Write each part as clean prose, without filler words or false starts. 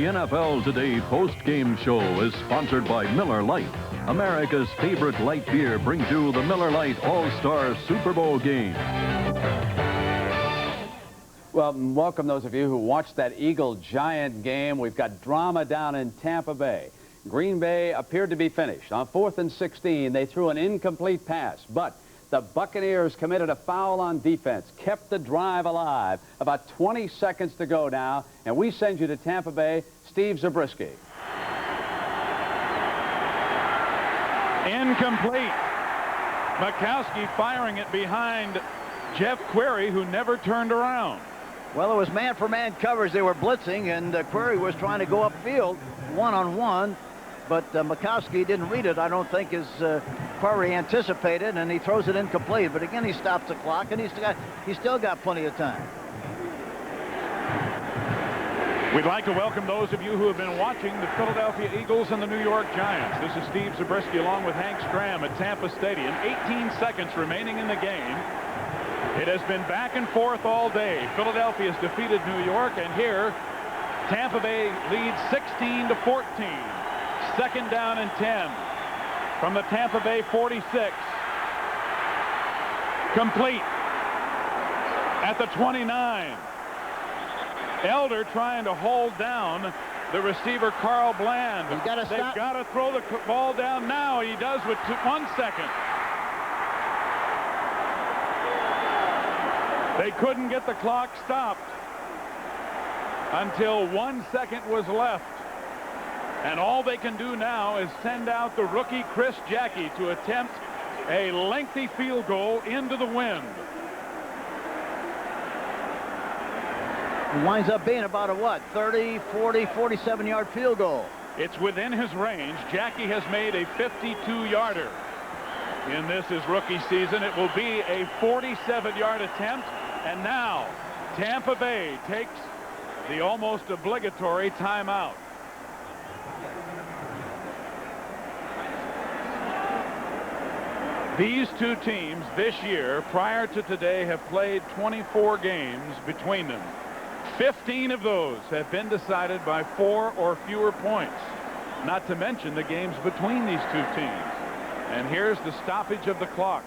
NFL Today post-game show is sponsored by Miller Lite. America's favorite light beer brings you the Miller Lite All-Star Super Bowl game. Well, welcome those of you who watched that Eagle-Giant game. We've got drama down in Tampa Bay. Green Bay appeared to be finished. On 4th and 16, they threw an incomplete pass, but the Buccaneers committed a foul on defense, kept the drive alive. About 20 seconds to go now, and we send you to Tampa Bay, Steve Zabriskie. Incomplete. Mikowski firing it behind Jeff Query, who never turned around. Well, it was man-for-man coverage. They were blitzing, and Query was trying to go upfield one-on-one, but Mikowski didn't read it, I don't think, as Query anticipated, and he throws it incomplete. But again, he stops the clock, and he's still got plenty of time. We'd like to welcome those of you who have been watching the Philadelphia Eagles and the New York Giants. This is Steve Zabriskie along with Hank Stram at Tampa Stadium. 18 seconds remaining in the game. It has been back and forth all day. Philadelphia has defeated New York, and here Tampa Bay leads 16-14. Second down and 10 from the Tampa Bay 46. Complete at the 29. Elder trying to hold down the receiver Carl Bland. He's got to stop. They've got to throw the ball down now. He does with 1 second. They couldn't get the clock stopped until 1 second was left. And all they can do now is send out the rookie Chris Jackie to attempt a lengthy field goal into the wind. It winds up being about a, what, 30, 40, 47-yard field goal. It's within his range. Jackie has made a 52-yarder in this his rookie season. It will be a 47-yard attempt. And now Tampa Bay takes the almost obligatory timeout. These two teams this year, prior to today, have played 24 games between them. 15 of those have been decided by 4 or fewer points, not to mention the games between these two teams. And here's the stoppage of the clock.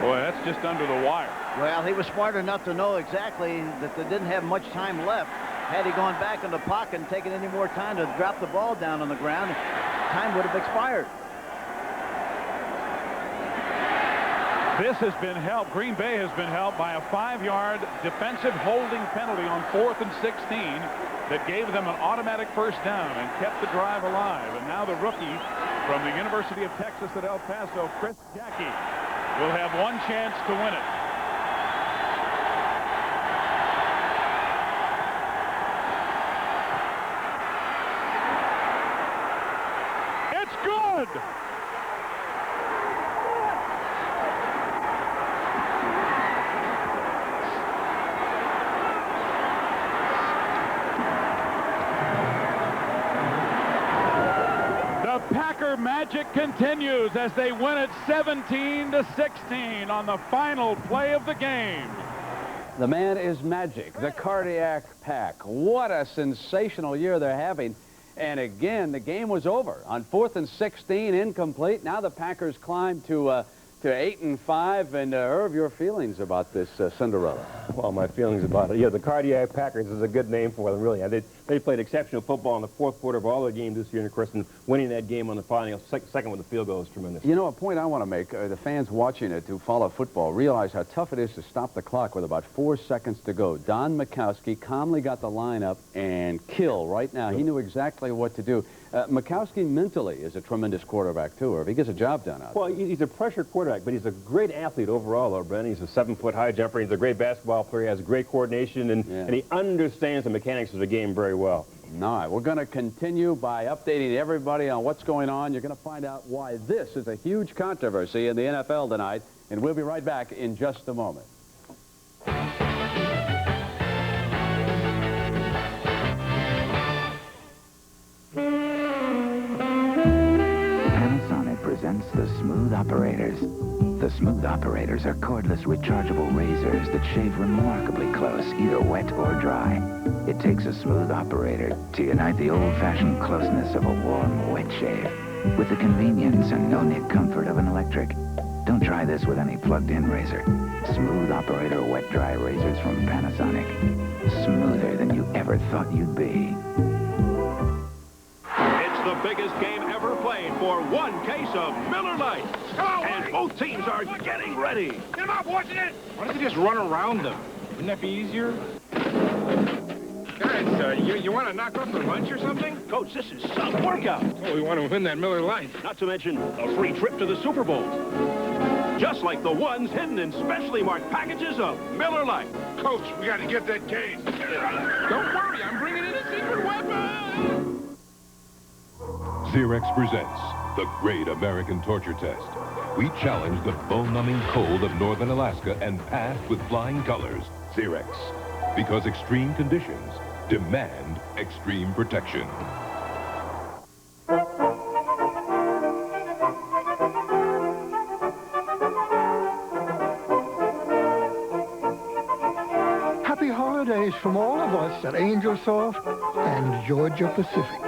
Boy, that's just under the wire. Well, he was smart enough to know exactly that they didn't have much time left. Had he gone back in the pocket and taken any more time to drop the ball down on the ground, time would have expired. This has been helped. Green Bay has been helped by a 5-yard defensive holding penalty on 4th and 16 that gave them an automatic first down and kept the drive alive. And now the rookie from the University of Texas at El Paso, Chris Jackie, will have one chance to win it. It's good! Packer magic continues as they win it 17-16 on the final play of the game. The man is magic, the cardiac pack. What a sensational year they're having. And again, the game was over on 4th and 16, incomplete. Now the Packers climb to 8-5. And Irv, your feelings about this Cinderella? Well, my feelings about it. Yeah, the Cardiac Packers is a good name for them, really. They played exceptional football in the fourth quarter of all their games this year, and of course, winning that game on the final second with the field goal is tremendous. You know, a point I want to make, the fans watching it who follow football realize how tough it is to stop the clock with about 4 seconds to go. Don Mikowski calmly got the lineup and kill right now. He knew exactly what to do. Mikowski mentally is a tremendous quarterback, too, or if he gets a job done out. Well, he's a pressure quarterback, but he's a great athlete overall, though, Brent. He's a 7-foot high jumper. He's a great basketball player. He has great coordination, and he understands the mechanics of the game very well. All right, we're going to continue by updating everybody on what's going on. You're going to find out why this is a huge controversy in the NFL tonight, and we'll be right back in just a moment. Panasonic presents the Smooth Operators. The Smooth Operators are cordless rechargeable razors that shave remarkably close, either wet or dry. It takes a Smooth Operator to unite the old-fashioned closeness of a warm, wet shave with the convenience and no-nit comfort of an electric. Don't try this with any plugged-in razor. Smooth Operator wet-dry razors from Panasonic. Smoother than you ever thought you'd be. It's the biggest game ever played for one case of Miller Lite. And both teams are getting ready. Get him up, watching it! Why don't you just run around them? Wouldn't that be easier? Guys, you want to knock off for lunch or something? Coach, this is some workout. Oh, we want to win that Miller Lite. Not to mention a free trip to the Super Bowl. Just like the ones hidden in specially marked packages of Miller Lite. Coach, we got to get that case. Don't worry, I'm bringing in a secret weapon. Xerox presents the Great American Torture Test. We challenge the bone-numbing cold of northern Alaska and passed with flying colors. Xerox, because extreme conditions demand extreme protection. Happy holidays from all of us at Angel Soft and Georgia Pacific.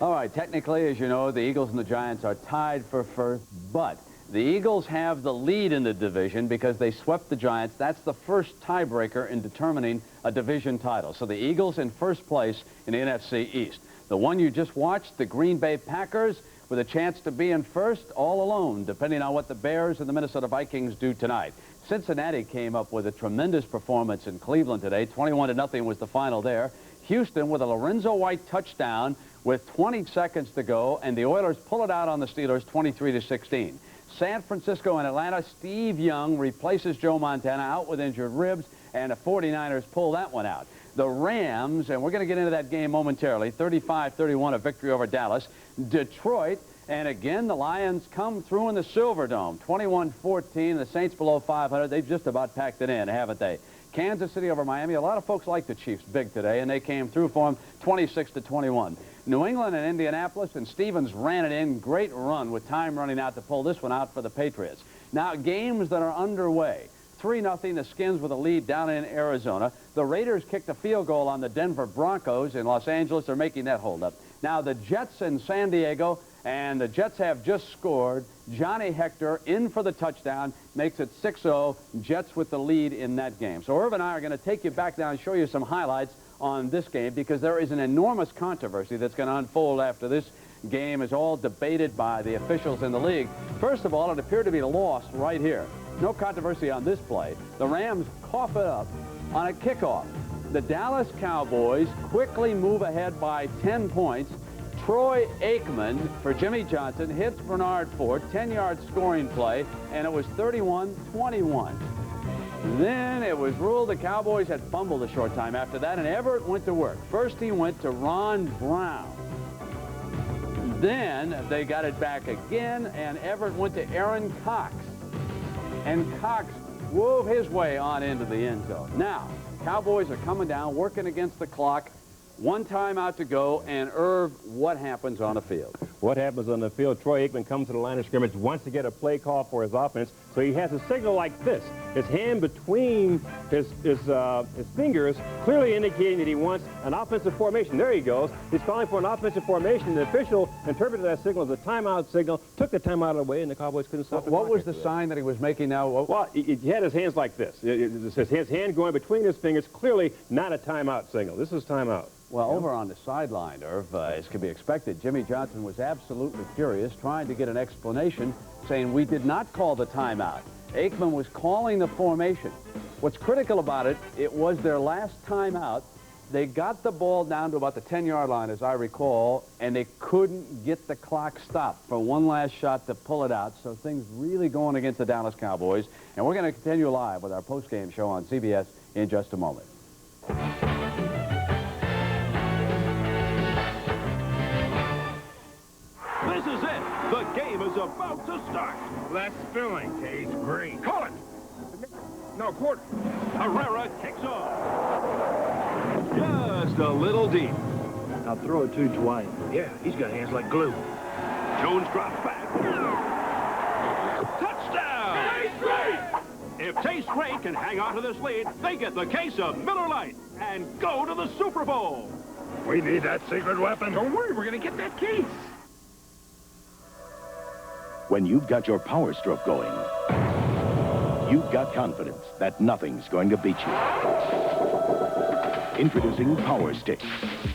All right, technically, as you know, the Eagles and the Giants are tied for first, but the Eagles have the lead in the division because they swept the Giants. That's the first tiebreaker in determining a division title. So the Eagles in first place in the NFC East. The one you just watched, the Green Bay Packers, with a chance to be in first all alone, depending on what the Bears and the Minnesota Vikings do tonight. Cincinnati came up with a tremendous performance in Cleveland today. 21-0 was the final there. Houston with a Lorenzo White touchdown with 20 seconds to go, and the Oilers pull it out on the Steelers 23-16. San Francisco and Atlanta, Steve Young replaces Joe Montana out with injured ribs, and the 49ers pull that one out. The Rams, and we're going to get into that game momentarily, 35-31, a victory over Dallas. Detroit, and again, the Lions come through in the Silverdome, 21-14. The Saints below 500. They've just about packed it in, haven't they? Kansas City over Miami. A lot of folks like the Chiefs big today, and they came through for them 26-21. New England and Indianapolis, and Stevens ran it in. Great run with time running out to pull this one out for the Patriots. Now, games that are underway. 3-0, the Skins with a lead down in Arizona. The Raiders kicked a field goal on the Denver Broncos in Los Angeles. They're making that hold up. Now, the Jets in San Diego, and the Jets have just scored. Johnny Hector in for the touchdown, makes it 6-0. Jets with the lead in that game. So Irv and I are going to take you back down and show you some highlights on this game because there is an enormous controversy that's going to unfold after this game is all debated by the officials in the league. First of all, it appeared to be a loss right here. No controversy on this play. The Rams cough it up on a kickoff. The Dallas Cowboys quickly move ahead by 10 points. Troy Aikman for Jimmy Johnson hits Bernard Ford, 10-yard scoring play, and it was 31-21. Then it was ruled the Cowboys had fumbled a short time after that, and Everett went to work. First he went to Ron Brown. Then they got it back again, and Everett went to Aaron Cox. And Cox wove his way on into the end zone. Now, Cowboys are coming down, working against the clock. One timeout to go, and Irv, what happens on the field? What happens on the field? Troy Aikman comes to the line of scrimmage, wants to get a play call for his offense, so he has a signal like this. His hand between his fingers, clearly indicating that he wants an offensive formation. There he goes. He's calling for an offensive formation. The official interpreted that signal as a timeout signal, took the timeout away, and the Cowboys couldn't stop the What clock was the sign that he was making now? Well, he had his hands like this. His hand going between his fingers, clearly not a timeout signal. This is timeout. Well, over on the sideline, Irv, as could be expected, Jimmy Johnson was absolutely furious, trying to get an explanation, saying we did not call the timeout. Aikman was calling the formation. What's critical about it, it was their last timeout. They got the ball down to about the 10-yard line, as I recall, and they couldn't get the clock stopped for one last shot to pull it out. So things really going against the Dallas Cowboys. And we're going to continue live with our post-game show on CBS in just a moment. This is it. The game is about to start. Less filling tastes great. Call it. No, quarter. Herrera kicks off. Just a little deep. I'll throw it to Dwight. Yeah, he's got hands like glue. Jones drops back. Touchdown! Taste Great! If Taste Great can hang on to this lead, they get the case of Miller Lite and go to the Super Bowl. We need that secret weapon. Don't worry, we're going to get that case. When you've got your power stroke going, you've got confidence that nothing's going to beat you. Introducing Power Stick,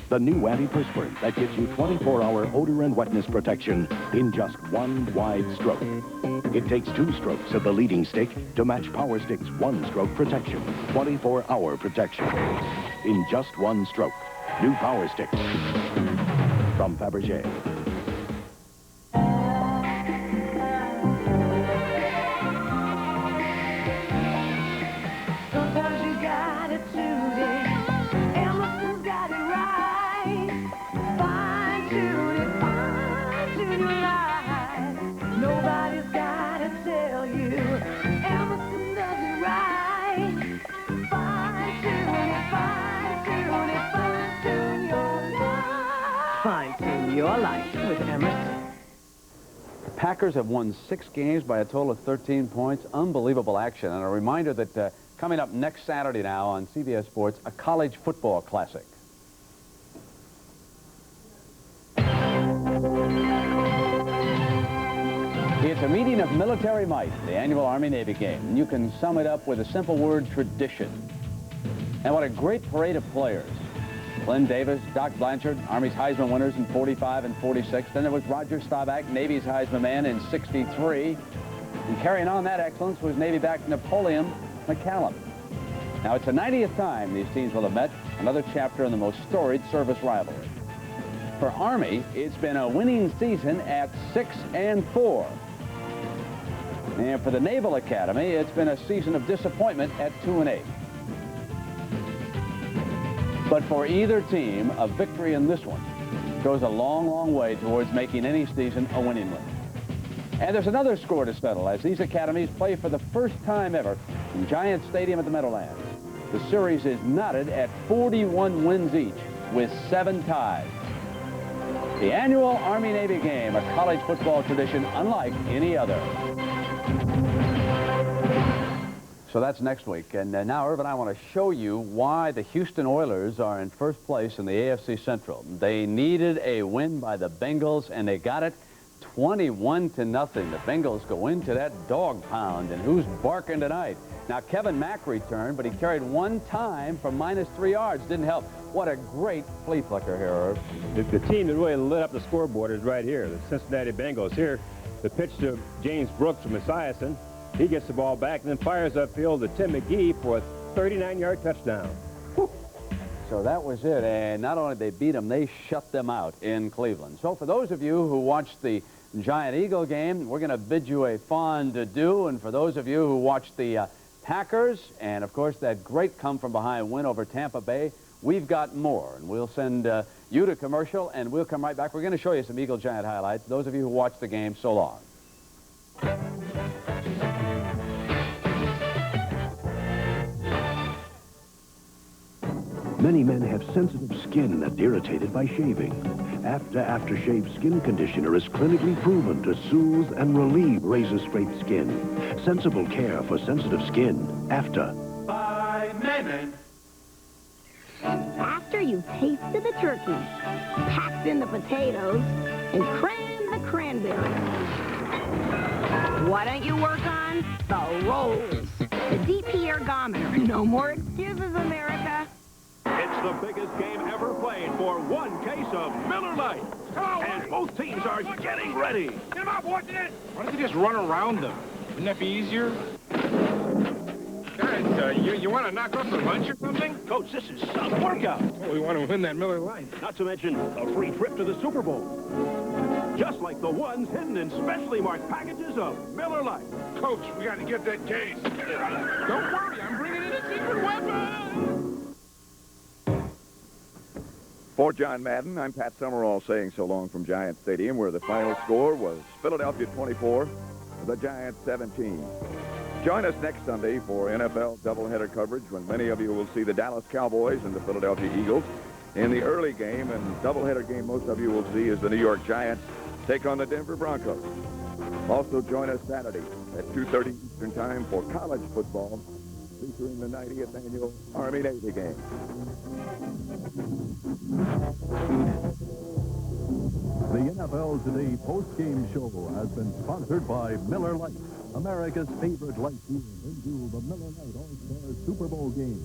the new antiperspirant that gives you 24-hour odor and wetness protection in just one wide stroke. It takes 2 strokes of the leading stick to match Power Stick's 1-stroke protection, 24-hour protection. In just 1 stroke. New Power Stick from Fabergé. Sometimes you got it today. Emerson's got it right. Fine tune it right. Nobody's got to tell you. Emerson does it right. Fine tune it, fine tune it, fine tune your life. Fine tune your life with Emerson. The Packers have won 6 games by a total of 13 points. Unbelievable action. And a reminder that coming up next Saturday now on CBS Sports, a college football classic. It's a meeting of military might, the annual Army-Navy game. And you can sum it up with a simple word, tradition. And what a great parade of players. Glenn Davis, Doc Blanchard, Army's Heisman winners in 45 and 46. Then there was Roger Staubach, Navy's Heisman man in 63. And carrying on that excellence was Navy back Napoleon McCallum. Now, it's the 90th time these teams will have met, another chapter in the most storied service rivalry. For Army, it's been a winning season at 6-4. And for the Naval Academy, it's been a season of disappointment at 2-8. But for either team, a victory in this one goes a long, long way towards making any season a winning one. And there's another score to settle as these academies play for the first time ever in Giant Stadium at the Meadowlands. The series is knotted at 41 wins each with 7 ties. The annual Army-Navy game, a college football tradition unlike any other. So that's next week. And now, Irv and I want to show you why the Houston Oilers are in first place in the AFC Central. They needed a win by the Bengals, and they got it 21-0. The Bengals go into that dog pound, and who's barking tonight? Now, Kevin Mack returned, but he carried 1 time for -3 yards. Didn't help. What a great flea flicker here, Irv. The team that really lit up the scoreboard is right here, the Cincinnati Bengals. Here, the pitch to James Brooks from Esiason. He gets the ball back and then fires upfield to Tim McGee for a 39-yard touchdown. Whew. So that was it. And not only did they beat them, they shut them out in Cleveland. So for those of you who watched the Giant Eagle game, we're going to bid you a fond adieu. And for those of you who watched the Packers and, of course, that great come-from-behind win over Tampa Bay, we've got more. And we'll send you to commercial, and we'll come right back. We're going to show you some Eagle Giant highlights. Those of you who watched the game, so long. Many men have sensitive skin that's irritated by shaving. Aftershave Skin Conditioner is clinically proven to soothe and relieve razor-scraped skin. Sensible care for sensitive skin. After. By men. After you've tasted the turkey, packed in the potatoes, and crammed the cranberries, why don't you work on the rolls? The DP Ergometer. No more excuses, America. It's the biggest game ever played for 1 case of Miller Lite. And both teams are getting ready. Get him up, watching it. Why don't you just run around them? Wouldn't that be easier? Guys, you want to knock off some lunch or something? Coach, this is some workout. Oh, we want to win that Miller Lite. Not to mention a free trip to the Super Bowl. Just like the ones hidden in specially marked packages of Miller Lite. Coach, we got to get that case. Don't worry, I'm bringing in a secret weapon. For John Madden, I'm Pat Summerall saying so long from Giant Stadium, where the final score was Philadelphia 24, the Giants 17. Join us next Sunday for NFL doubleheader coverage when many of you will see the Dallas Cowboys and the Philadelphia Eagles. in the early game and doubleheader game most of you will see is the New York Giants take on the Denver Broncos. Also join us Saturday at 2:30 Eastern Time for college football, featuring the 90th annual Army-Navy game. The NFL Today post-game show has been sponsored by Miller Lite, America's favorite light beer, into the Miller Lite All-Star Super Bowl game.